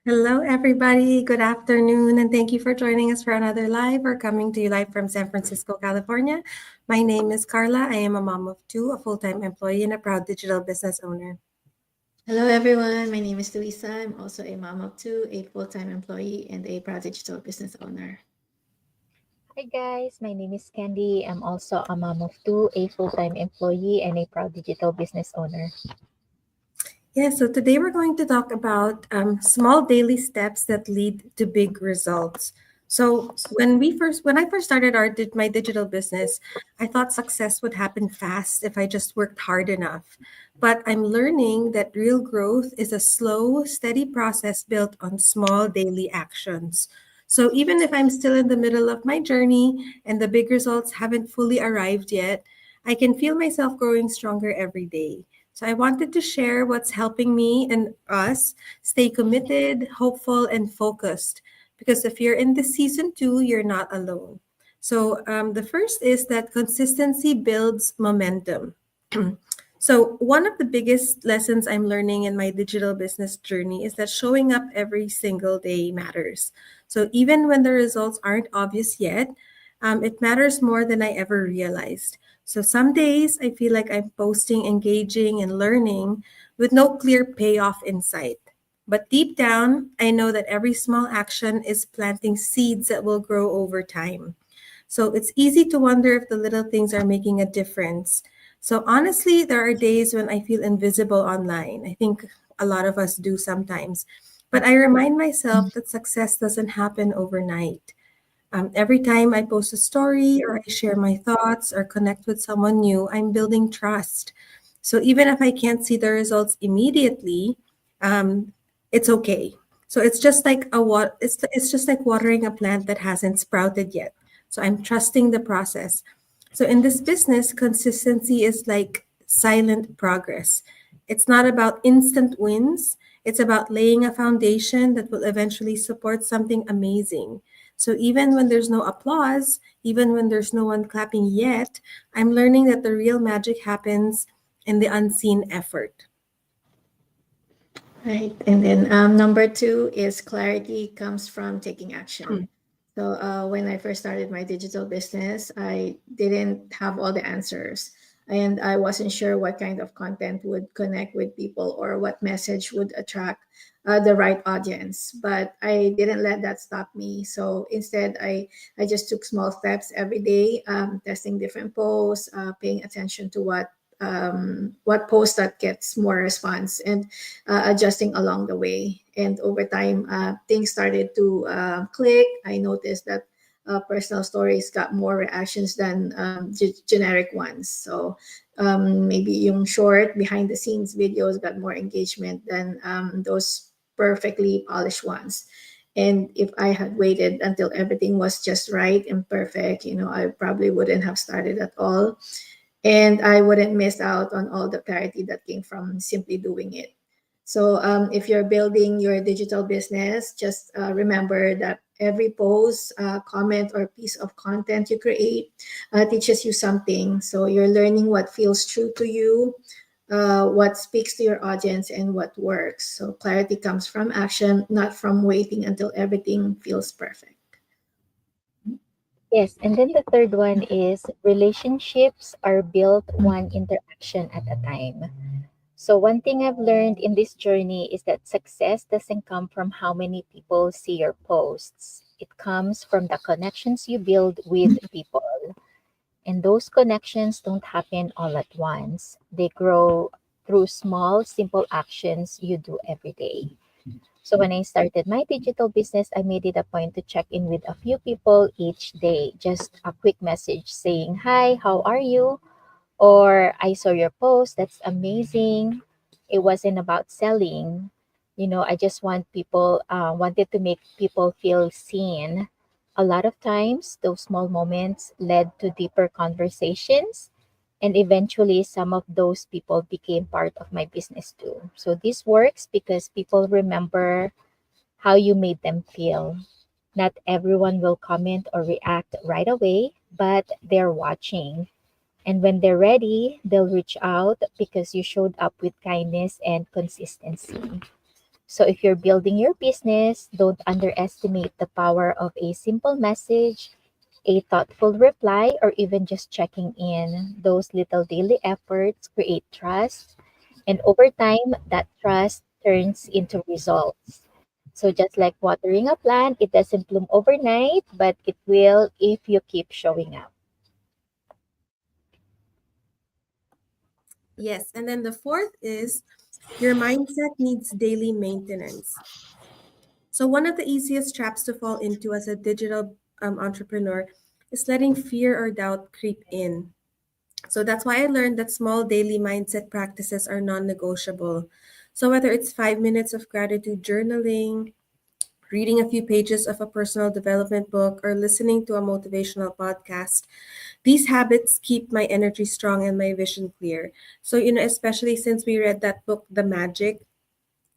Hello, everybody. Good afternoon, and thank you for joining us for another live. We're coming to you live from San Francisco, California. My name is Carla. I am a mom of two, a full time employee, and a proud digital business owner. Hello, everyone. My name is Luisa. I'm also a mom of two, a full time employee, and a proud digital business owner. Hi guys, my name is Candy. I'm also a mom of two, a full-time employee, and a proud digital business owner. Yeah, so today we're going to talk about small daily steps that lead to big results. So when I first started my digital business, I thought success would happen fast if I just worked hard enough. But I'm learning that real growth is a slow, steady process built on small daily actions. So even if I'm still in the middle of my journey and the big results haven't fully arrived yet, I can feel myself growing stronger every day. So I wanted to share what's helping me and us stay committed, hopeful, and focused. Because if you're in this season too, you're not alone. So the first is that consistency builds momentum. So, one of the biggest lessons I'm learning in my digital business journey is that showing up every single day matters. So, even when the results aren't obvious yet, it matters more than I ever realized. So, some days I feel like I'm posting, engaging, and learning with no clear payoff in sight. But deep down, I know that every small action is planting seeds that will grow over time. So it's easy to wonder if the little things are making a difference. So honestly, there are days when I feel invisible online. I think a lot of us do sometimes. But I remind myself that success doesn't happen overnight. Every time I post a story or I share my thoughts or connect with someone new, I'm building trust. So even if I can't see the results immediately, um, it's okay. So it's just like watering a plant that hasn't sprouted yet. So I'm trusting the process. So in this business, consistency is like silent progress. It's not about instant wins. It's about laying a foundation that will eventually support something amazing. So even when there's no applause, even when there's no one clapping yet, I'm learning that the real magic happens in the unseen effort. Right. And then number two is clarity comes from taking action. So when I first started my digital business, I didn't have all the answers. And I wasn't sure what kind of content would connect with people or what message would attract the right audience. But I didn't let that stop me. So instead, I just took small steps every day, testing different posts, paying attention to what post that gets more response, and adjusting along the way. And over time, things started to click. I noticed that personal stories got more reactions than generic ones. So maybe yung short behind the scenes videos got more engagement than those perfectly polished ones. And if I had waited until everything was just right and perfect, I probably wouldn't have started at all. And I wouldn't miss out on all the clarity that came from simply doing it. So if you're building your digital business, just remember that every post, comment, or piece of content you create teaches you something. So you're learning what feels true to you, what speaks to your audience, and what works. So clarity comes from action, not from waiting until everything feels perfect. Yes, and then the third one is relationships are built one interaction at a time. So, one thing I've learned in this journey is that success doesn't come from how many people see your posts, it comes from the connections you build with people. And those connections don't happen all at once, they grow through small, simple actions you do every day. So when I started my digital business, I made it a point to check in with a few people each day. Just a quick message saying, "Hi, how are you?" Or "I saw your post. That's amazing." It wasn't about selling. I just wanted to make people feel seen. A lot of times, those small moments led to deeper conversations, and eventually some of those people became part of my business too. So this works because people remember how you made them feel. Not everyone will comment or react right away, but they're watching. And when they're ready, they'll reach out because you showed up with kindness and consistency. So if you're building your business, don't underestimate the power of a simple message, a thoughtful reply, or even just checking in. Those little daily efforts create trust, and over time, that trust turns into results. So just like watering a plant, it doesn't bloom overnight, but it will if you keep showing up. Yes, and then the fourth is your mindset needs daily maintenance. So, one of the easiest traps to fall into as a digital entrepreneur is letting fear or doubt creep in. So, that's why I learned that small daily mindset practices are non negotiable. So, whether it's 5 minutes of gratitude journaling, reading a few pages of a personal development book, or listening to a motivational podcast, these habits keep my energy strong and my vision clear. So, especially since we read that book, The Magic,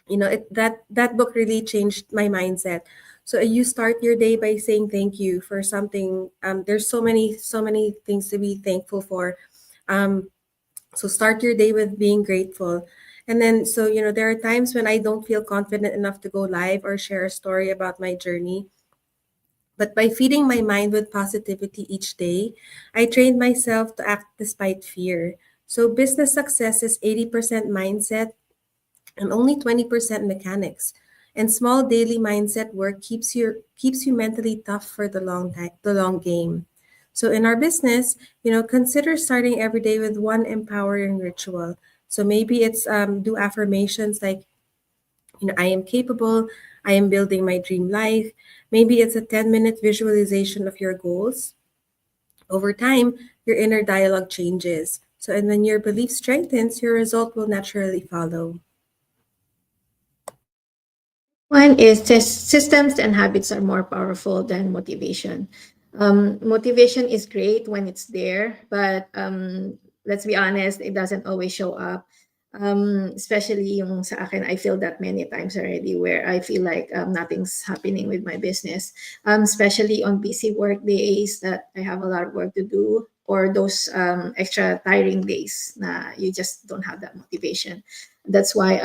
that book really changed my mindset. So you start your day by saying thank you for something. There's so many things to be thankful for. um, so start your day with being grateful. And then, so there are times when I don't feel confident enough to go live or share a story about my journey, but by feeding my mind with positivity each day, I trained myself to act despite fear. So business success is 80% mindset and only 20% mechanics. And small daily mindset work keeps you mentally tough for the long game. So in our business, consider starting every day with one empowering ritual. So maybe it's do affirmations like, I am capable, I am building my dream life. Maybe it's a 10-minute visualization of your goals. Over time, your inner dialogue changes. So and when your belief strengthens, your result will naturally follow. One is systems and habits are more powerful than motivation. Motivation is great when it's there, but let's be honest, it doesn't always show up. Especially yung sa akin, I feel that many times already where I feel like nothing's happening with my business. Especially on busy work days that I have a lot of work to do, or those extra tiring days na you just don't have that motivation. That's why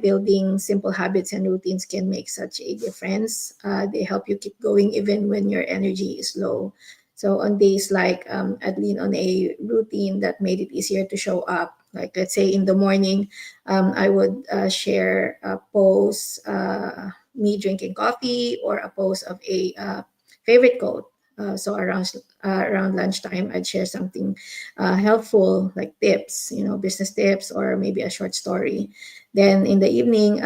building simple habits and routines can make such a difference. They help you keep going even when your energy is low. So on days like I'd lean on a routine that made it easier to show up. Like let's say in the morning, I would share a post, me drinking coffee, or a post of a favorite quote. So around lunchtime, I'd share something helpful, like tips, business tips, or maybe a short story. Then in the evening,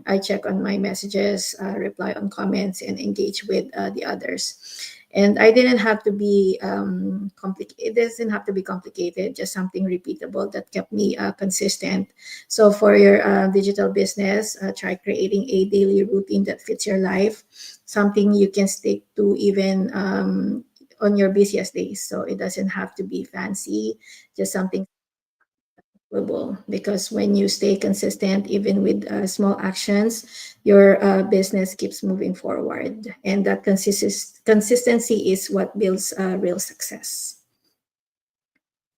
I check on my messages, reply on comments, and engage with the others. And I didn't have to be complicated. It doesn't have to be complicated. Just something repeatable that kept me consistent. So for your digital business, try creating a daily routine that fits your life, something you can stick to even on your busiest days. So it doesn't have to be fancy, just something doable. Because when you stay consistent, even with small actions, your business keeps moving forward. And that consistency is what builds real success.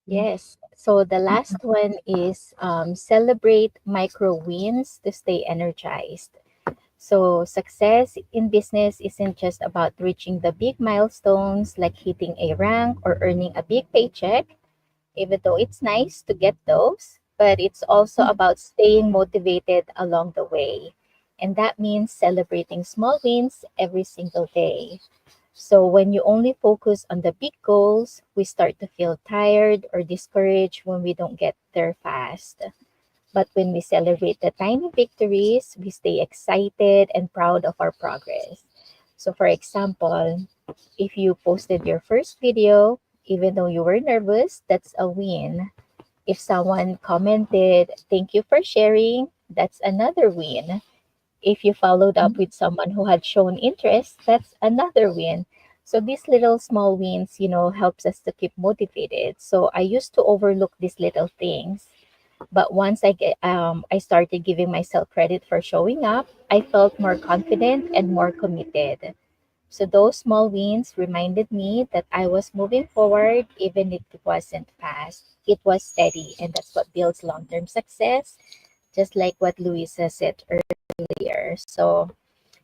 Yes. So the last one is celebrate micro wins to stay energized. So success in business isn't just about reaching the big milestones like hitting a rank or earning a big paycheck, even though it's nice to get those, but it's also about staying motivated along the way. And that means celebrating small wins every single day. So when you only focus on the big goals, we start to feel tired or discouraged when we don't get there fast. But when we celebrate the tiny victories, we stay excited and proud of our progress. So, for example, if you posted your first video, even though you were nervous, that's a win. If someone commented, thank you for sharing, that's another win. If you followed up with someone who had shown interest, that's another win. So these little small wins, helps us to keep motivated. So I used to overlook these little things, but once I started giving myself credit for showing up, I felt more confident and more committed. So those small wins reminded me that I was moving forward even if it wasn't fast. It was steady, and that's what builds long-term success, just like what Louisa said earlier. earlier. So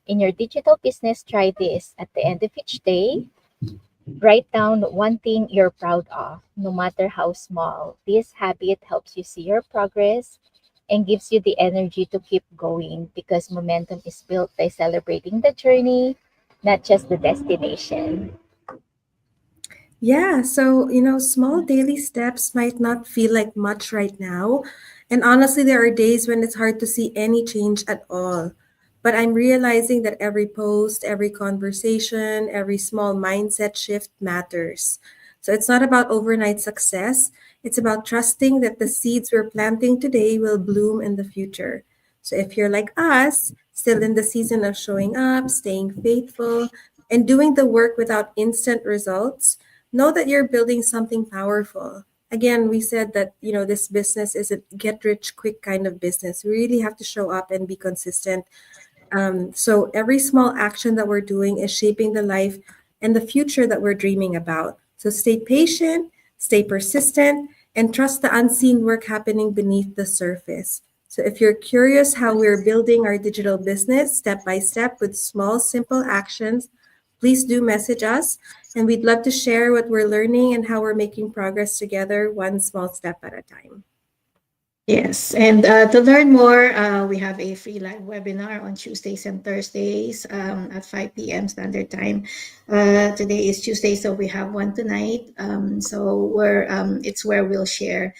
in your digital business, try this. At the end of each day, write down one thing you're proud of, no matter how small. This habit helps you see your progress and gives you the energy to keep going because momentum is built by celebrating the journey, not just the destination. Yeah, so small daily steps might not feel like much right now. And honestly, there are days when it's hard to see any change at all. But I'm realizing that every post, every conversation, every small mindset shift matters. So it's not about overnight success, it's about trusting that the seeds we're planting today will bloom in the future. So if you're like us, still in the season of showing up, staying faithful, and doing the work without instant results, know that you're building something powerful. Again, we said that this business is a get rich quick kind of business. We really have to show up and be consistent. So every small action that we're doing is shaping the life and the future that we're dreaming about. So stay patient, stay persistent, and trust the unseen work happening beneath the surface. So if you're curious how we're building our digital business step by step with small, simple actions, please do message us. And we'd love to share what we're learning and how we're making progress together, one small step at a time. Yes, and to learn more, we have a free live webinar on Tuesdays and Thursdays at 5 p.m. Standard Time. Today is Tuesday, so we have one tonight. It's where we'll share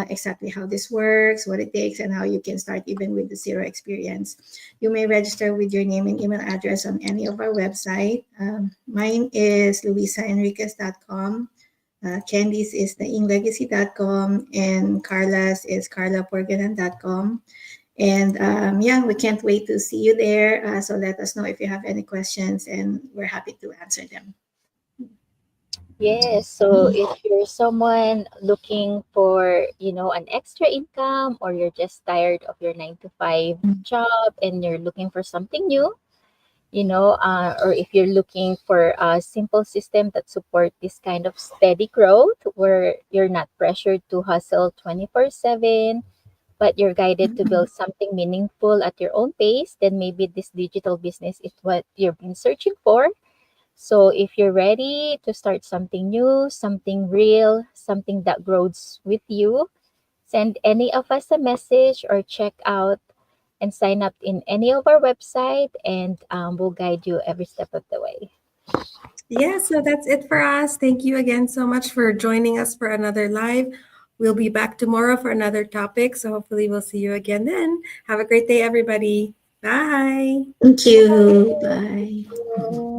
exactly how this works, what it takes, and how you can start even with the zero experience. You may register with your name and email address on any of our website. Mine is luisaenriquez.com. Candice is theinglegacy.com, and Carla's is carlaporganan.com. And yeah, we can't wait to see you there. So let us know if you have any questions, and we're happy to answer them. Yes, so if you're someone looking for, an extra income or you're just tired of your 9 to 5 job and you're looking for something new, or if you're looking for a simple system that support this kind of steady growth where you're not pressured to hustle 24/7, but you're guided to build something meaningful at your own pace, then maybe this digital business is what you've been searching for. So if you're ready to start something new, something real, something that grows with you, send any of us a message or check out and sign up in any of our website, and we'll guide you every step of the way. Yeah, so that's it for us. Thank you again so much for joining us for another live. We'll be back tomorrow for another topic. So hopefully we'll see you again then. Have a great day, everybody. Bye. Thank you. Bye.